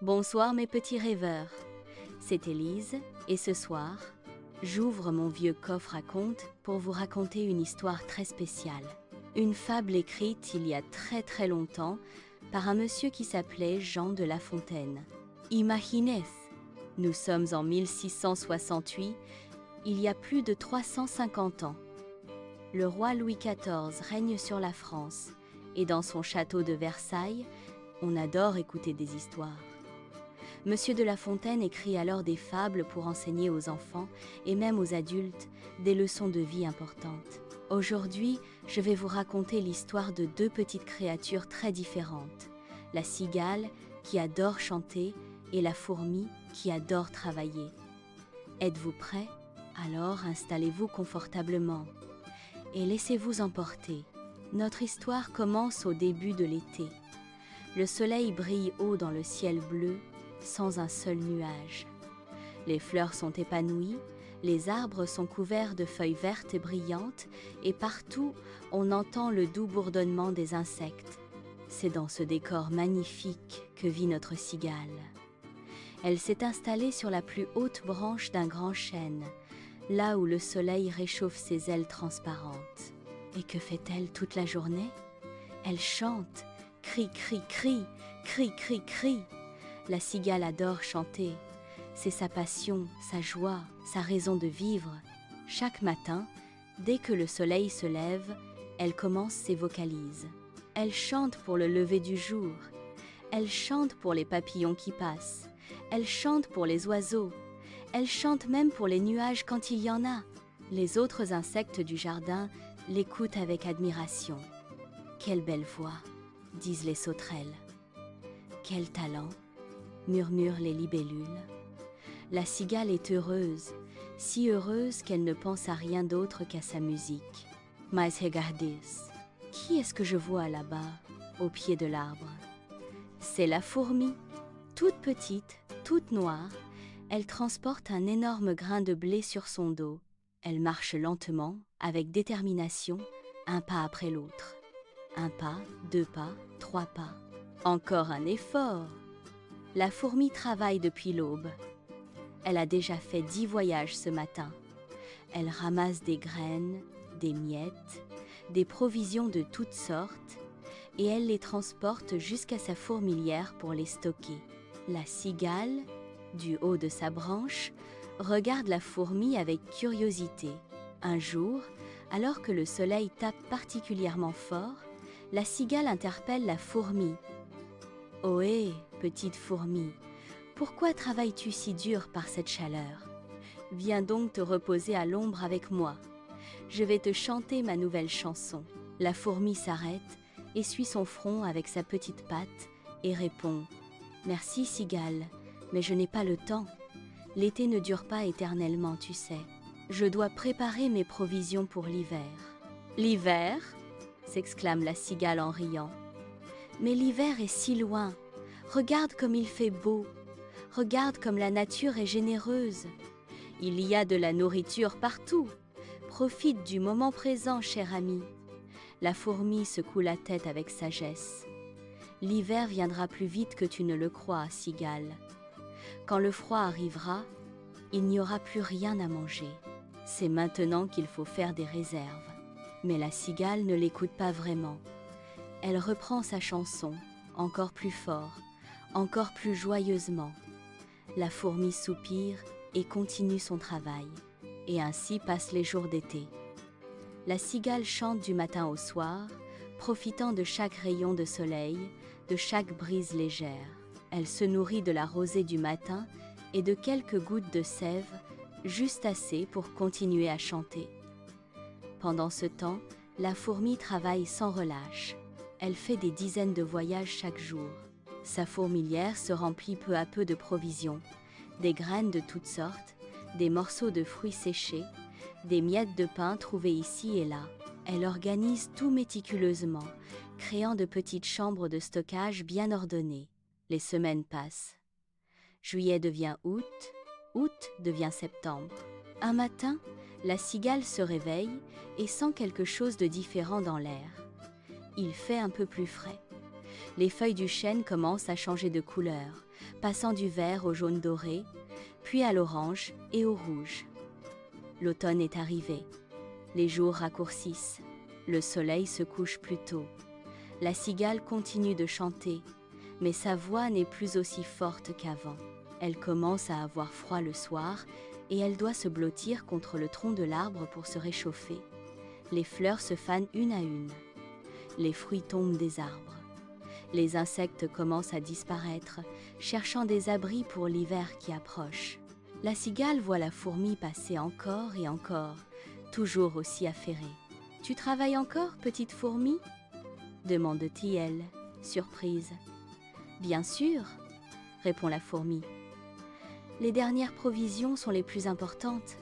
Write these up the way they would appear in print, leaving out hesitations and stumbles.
Bonsoir mes petits rêveurs, c'est Élise et ce soir, j'ouvre mon vieux coffre à contes pour vous raconter une histoire très spéciale. Une fable écrite il y a très longtemps par un monsieur qui s'appelait Jean de La Fontaine. Imaginez, nous sommes en 1668, il y a plus de 350 ans. Le roi Louis XIV règne sur la France et dans son château de Versailles, on adore écouter des histoires. Monsieur de La Fontaine écrit alors des fables pour enseigner aux enfants et même aux adultes des leçons de vie importantes. Aujourd'hui, je vais vous raconter l'histoire de deux petites créatures très différentes. La cigale, qui adore chanter, et la fourmi, qui adore travailler. Êtes-vous prêts? Alors installez-vous confortablement et laissez-vous emporter. Notre histoire commence au début de l'été. Le soleil brille haut dans le ciel bleu, sans un seul nuage. Les fleurs sont épanouies, les arbres sont couverts de feuilles vertes et brillantes, et partout, on entend le doux bourdonnement des insectes. C'est dans ce décor magnifique que vit notre cigale. Elle s'est installée sur la plus haute branche d'un grand chêne, là où le soleil réchauffe ses ailes transparentes. Et que fait-elle toute la journée? Elle chante, crie, crie, crie, crie, crie, crie. La cigale adore chanter. C'est sa passion, sa joie, sa raison de vivre. Chaque matin, dès que le soleil se lève, elle commence ses vocalises. Elle chante pour le lever du jour. Elle chante pour les papillons qui passent. Elle chante pour les oiseaux. Elle chante même pour les nuages quand il y en a. Les autres insectes du jardin l'écoutent avec admiration. Quelle belle voix, disent les sauterelles. Quel talent, murmurent les libellules. La cigale est heureuse, si heureuse qu'elle ne pense à rien d'autre qu'à sa musique. Mais regardez, qui est-ce que je vois là-bas, au pied de l'arbre? C'est la fourmi, toute petite, toute noire. Elle transporte un énorme grain de blé sur son dos. Elle marche lentement, avec détermination, un pas après l'autre. Un pas, deux pas, trois pas. Encore un effort. La fourmi travaille depuis l'aube. Elle a déjà fait 10 voyages ce matin. Elle ramasse des graines, des miettes, des provisions de toutes sortes, et elle les transporte jusqu'à sa fourmilière pour les stocker. La cigale, du haut de sa branche, regarde la fourmi avec curiosité. Un jour, alors que le soleil tape particulièrement fort, la cigale interpelle la fourmi. « Ohé, petite fourmi, pourquoi travailles-tu si dur par cette chaleur? Viens donc te reposer à l'ombre avec moi. Je vais te chanter ma nouvelle chanson. » La fourmi s'arrête, essuie son front avec sa petite patte et répond « Merci, cigale, mais je n'ai pas le temps. L'été ne dure pas éternellement, tu sais. Je dois préparer mes provisions pour l'hiver. »« L'hiver » s'exclame la cigale en riant. « Mais l'hiver est si loin. Regarde comme il fait beau. Regarde comme la nature est généreuse. Il y a de la nourriture partout. Profite du moment présent, cher ami. » La fourmi secoue la tête avec sagesse. « L'hiver viendra plus vite que tu ne le crois, cigale. Quand le froid arrivera, il n'y aura plus rien à manger. C'est maintenant qu'il faut faire des réserves. » Mais la cigale ne l'écoute pas vraiment. Elle reprend sa chanson, encore plus fort, encore plus joyeusement. La fourmi soupire et continue son travail. Et ainsi passent les jours d'été. La cigale chante du matin au soir, profitant de chaque rayon de soleil, de chaque brise légère. Elle se nourrit de la rosée du matin et de quelques gouttes de sève, juste assez pour continuer à chanter. Pendant ce temps, la fourmi travaille sans relâche. Elle fait des dizaines de voyages chaque jour. Sa fourmilière se remplit peu à peu de provisions, des graines de toutes sortes, des morceaux de fruits séchés, des miettes de pain trouvées ici et là. Elle organise tout méticuleusement, créant de petites chambres de stockage bien ordonnées. Les semaines passent. Juillet devient août, août devient septembre. Un matin, la cigale se réveille et sent quelque chose de différent dans l'air. Il fait un peu plus frais. Les feuilles du chêne commencent à changer de couleur, passant du vert au jaune doré, puis à l'orange et au rouge. L'automne est arrivé. Les jours raccourcissent. Le soleil se couche plus tôt. La cigale continue de chanter, mais sa voix n'est plus aussi forte qu'avant. Elle commence à avoir froid le soir et elle doit se blottir contre le tronc de l'arbre pour se réchauffer. Les fleurs se fanent une à une. Les fruits tombent des arbres. Les insectes commencent à disparaître, cherchant des abris pour l'hiver qui approche. La cigale voit la fourmi passer encore et encore, toujours aussi affairée. « Tu travailles encore, petite fourmi ?» demande-t-elle, surprise. « Bien sûr, » répond la fourmi. « Les dernières provisions sont les plus importantes.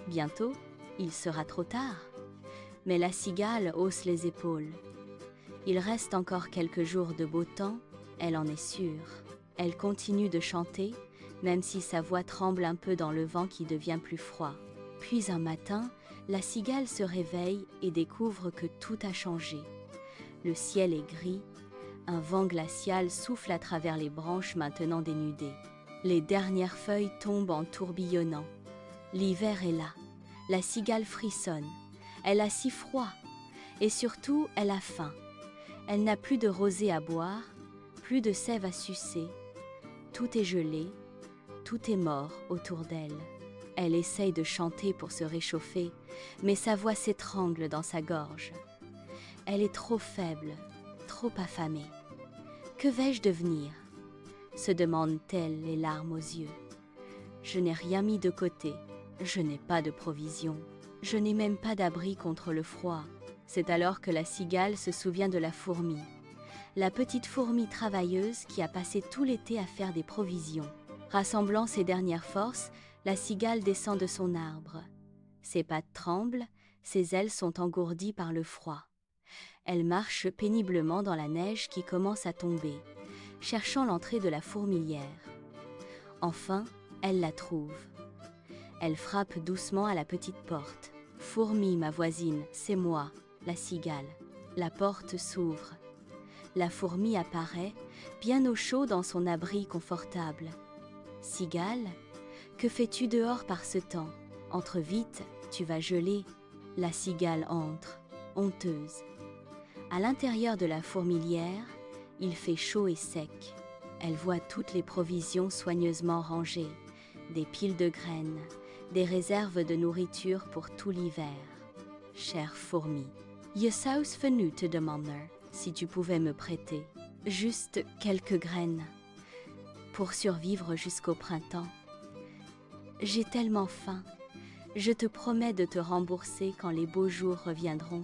Bientôt, il sera trop tard. » Mais la cigale hausse les épaules. Il reste encore quelques jours de beau temps, elle en est sûre. Elle continue de chanter, même si sa voix tremble un peu dans le vent qui devient plus froid. Puis un matin, la cigale se réveille et découvre que tout a changé. Le ciel est gris, un vent glacial souffle à travers les branches maintenant dénudées. Les dernières feuilles tombent en tourbillonnant. L'hiver est là, la cigale frissonne. Elle a si froid, et surtout, elle a faim. Elle n'a plus de rosée à boire, plus de sève à sucer. Tout est gelé, tout est mort autour d'elle. Elle essaye de chanter pour se réchauffer, mais sa voix s'étrangle dans sa gorge. Elle est trop faible, trop affamée. Que vais-je devenir ? Se demande-t-elle, les larmes aux yeux. Je n'ai rien mis de côté, je n'ai pas de provisions. Je n'ai même pas d'abri contre le froid. C'est alors que la cigale se souvient de la fourmi. La petite fourmi travailleuse qui a passé tout l'été à faire des provisions. Rassemblant ses dernières forces, la cigale descend de son arbre. Ses pattes tremblent, ses ailes sont engourdies par le froid. Elle marche péniblement dans la neige qui commence à tomber, cherchant l'entrée de la fourmilière. Enfin, elle la trouve. Elle frappe doucement à la petite porte. « Fourmi, ma voisine, c'est moi, la cigale. » La porte s'ouvre. La fourmi apparaît, bien au chaud dans son abri confortable. « Cigale, que fais-tu dehors par ce temps ? Entre vite, tu vas geler. » La cigale entre, honteuse. À l'intérieur de la fourmilière, il fait chaud et sec. Elle voit toutes les provisions soigneusement rangées, des piles de graines, des réserves de nourriture pour tout l'hiver. Chère fourmi, je suis venue te demander si tu pouvais me prêter juste quelques graines pour survivre jusqu'au printemps. J'ai tellement faim, je te promets de te rembourser quand les beaux jours reviendront.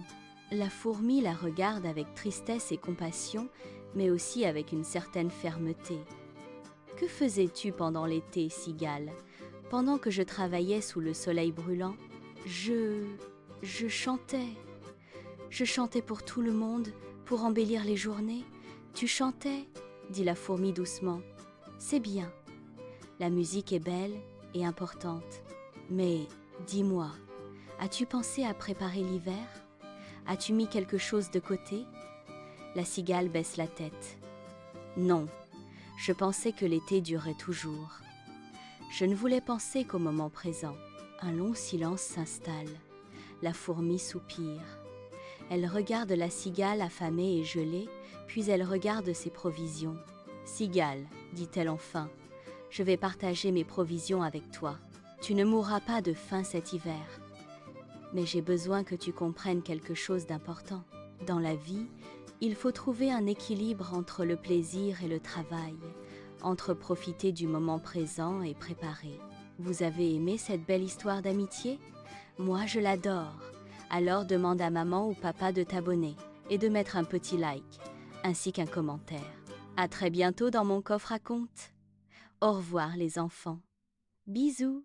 La fourmi la regarde avec tristesse et compassion, mais aussi avec une certaine fermeté. Que faisais-tu pendant l'été, cigale ? Pendant que je travaillais sous le soleil brûlant, je chantais. Je chantais pour tout le monde, pour embellir les journées. Tu chantais, dit la fourmi doucement. C'est bien. La musique est belle et importante. Mais, dis-moi, as-tu pensé à préparer l'hiver ? As-tu mis quelque chose de côté ? La cigale baisse la tête. Non, je pensais que l'été durerait toujours. Je ne voulais penser qu'au moment présent. Un long silence s'installe. La fourmi soupire. Elle regarde la cigale affamée et gelée, puis elle regarde ses provisions. « Cigale, dit-elle enfin, je vais partager mes provisions avec toi. Tu ne mourras pas de faim cet hiver. Mais j'ai besoin que tu comprennes quelque chose d'important. Dans la vie, il faut trouver un équilibre entre le plaisir et le travail, entre profiter du moment présent et préparer. Vous avez aimé cette belle histoire d'amitié ? Moi, je l'adore. Alors demande à maman ou papa de t'abonner et de mettre un petit like, ainsi qu'un commentaire. À très bientôt dans mon coffre à contes. Au revoir les enfants. Bisous.